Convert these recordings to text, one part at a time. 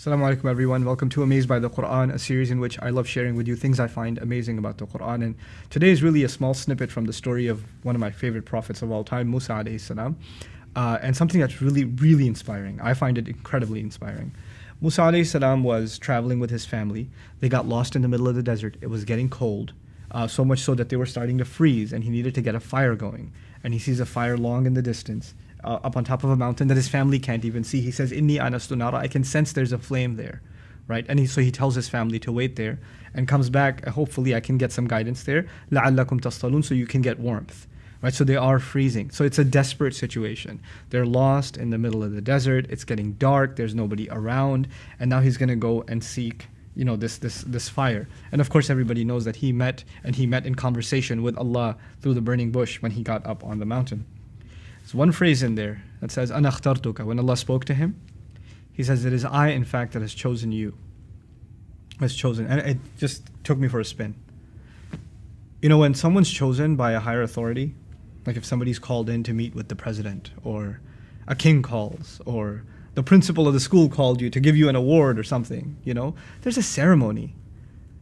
Assalamu alaikum everyone. Welcome to Amazed by the Qur'an, a series in which I love sharing with you things I find amazing about the Qur'an. And today is really a small snippet from the story of one of my favorite prophets of all time, Musa alayhi salam, and something that's really, really inspiring. I find it incredibly inspiring. Musa alayhi salam was traveling with his family. They got lost in the middle of the desert. It was getting cold, so much so that they were starting to freeze, and he needed to get a fire going. And he sees a fire long in the distance, up on top of a mountain that his family can't even see. He says, "Inni anastu nara," I can sense there's a flame there, right? And so he tells his family to wait there and comes back. Hopefully I can get some guidance there. لَعَلَّكُمْ تَصْطَلُونَ, so you can get warmth, right? So they are freezing. So it's a desperate situation. They're lost in the middle of the desert. It's getting dark. There's nobody around. And now he's going to go and seek, this fire. And of course everybody knows that he met in conversation with Allah through the burning bush when he got up on the mountain. There's one phrase in there that says, "Ana akhtartuka." When Allah spoke to him, he says, "It is I, in fact, that has chosen you." Has chosen. And it just took me for a spin. When someone's chosen by a higher authority, like if somebody's called in to meet with the president, or a king calls, or the principal of the school called you to give you an award or something, there's a ceremony.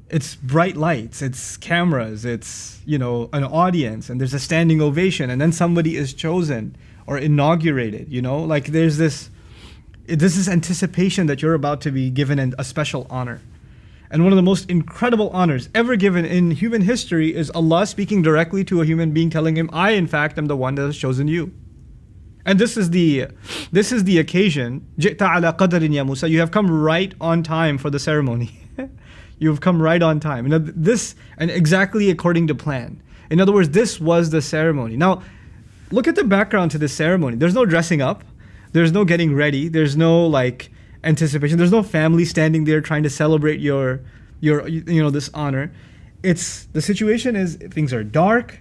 It's bright lights, it's cameras, it's, an audience, and there's a standing ovation, and then somebody is chosen or inaugurated, like there's this anticipation that you're about to be given a special honor. And one of the most incredible honors ever given in human history is Allah speaking directly to a human being, telling him, "I, in fact, am the one that has chosen you." And this is the occasion. "Ji'ta ala qadarin ya Musa," you have come right on time for the ceremony. You've come right on time. And exactly according to plan. In other words, this was the ceremony. Now, look at the background to this ceremony. There's no dressing up. There's no getting ready. There's no anticipation. There's no family standing there trying to celebrate your this honor. The situation is things are dark,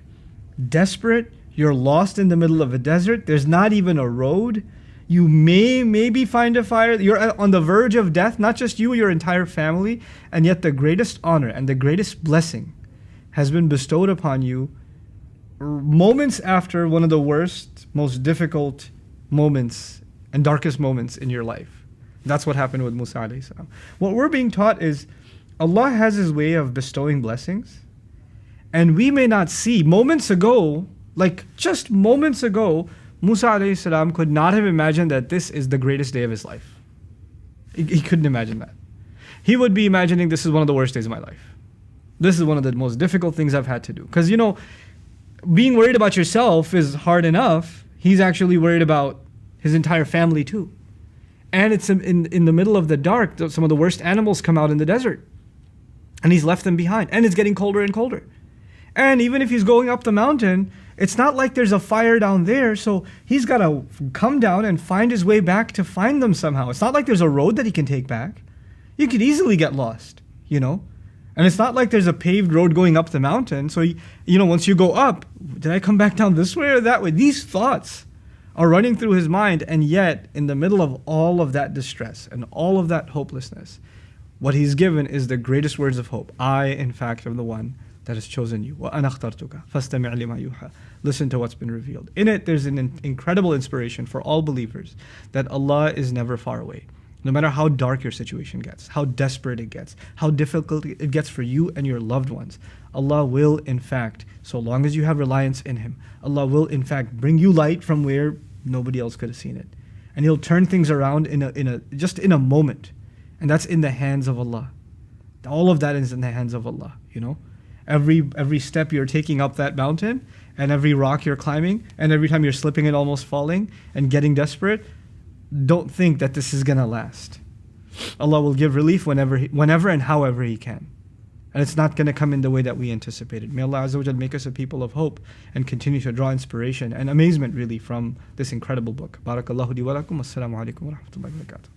desperate. You're lost in the middle of a desert. There's not even a road. You maybe find a fire. You're on the verge of death, not just you, your entire family. And yet the greatest honor and the greatest blessing has been bestowed upon you moments after one of the worst, most difficult moments and darkest moments in your life. That's what happened with Musa alayhi salam. What we're being taught is Allah has His way of bestowing blessings. And we may not see. Just moments ago, Musa alayhi salam could not have imagined that this is the greatest day of his life. He couldn't imagine that. He would be imagining, this is one of the worst days of my life. This is one of the most difficult things I've had to do. Because, being worried about yourself is hard enough. He's actually worried about his entire family too. And it's in the middle of the dark. Some of the worst animals come out in the desert. And he's left them behind. And it's getting colder and colder. And even if he's going up the mountain, it's not like there's a fire down there, so he's got to come down and find his way back to find them somehow. It's not like there's a road that he can take back. You could easily get lost, And it's not like there's a paved road going up the mountain, so, once you go up, did I come back down this way or that way? These thoughts are running through his mind, and yet, in the middle of all of that distress and all of that hopelessness, what he's given is the greatest words of hope. I, in fact, am the one that has chosen you. وَأَنَا اخْتَرْتُكَ فَاسْتَمِعْ لِمَا يُوحَى. Listen to what's been revealed. In it, there's an incredible inspiration for all believers that Allah is never far away. No matter how dark your situation gets, how desperate it gets, how difficult it gets for you and your loved ones, Allah will, in fact, so long as you have reliance in Him, Allah will, in fact, bring you light from where nobody else could have seen it. And He'll turn things around in a moment. And that's in the hands of Allah. All of that is in the hands of Allah, Every step you're taking up that mountain, and every rock you're climbing, and every time you're slipping and almost falling and getting desperate, don't think that this is going to last. Allah will give relief whenever and however He can. And it's not going to come in the way that we anticipated. May Allah Azza wa Jal make us a people of hope and continue to draw inspiration and amazement really from this incredible book. Barakallahu li wa lakum. Assalamu alaikum wa rahmatullahi wa barakatuh.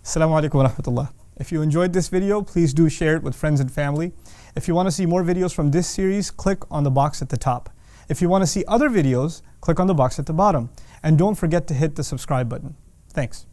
Assalamu alaikum wa rahmatullah. If you enjoyed this video, please do share it with friends and family. If you want to see more videos from this series, click on the box at the top. If you want to see other videos, click on the box at the bottom. And don't forget to hit the subscribe button. Thanks.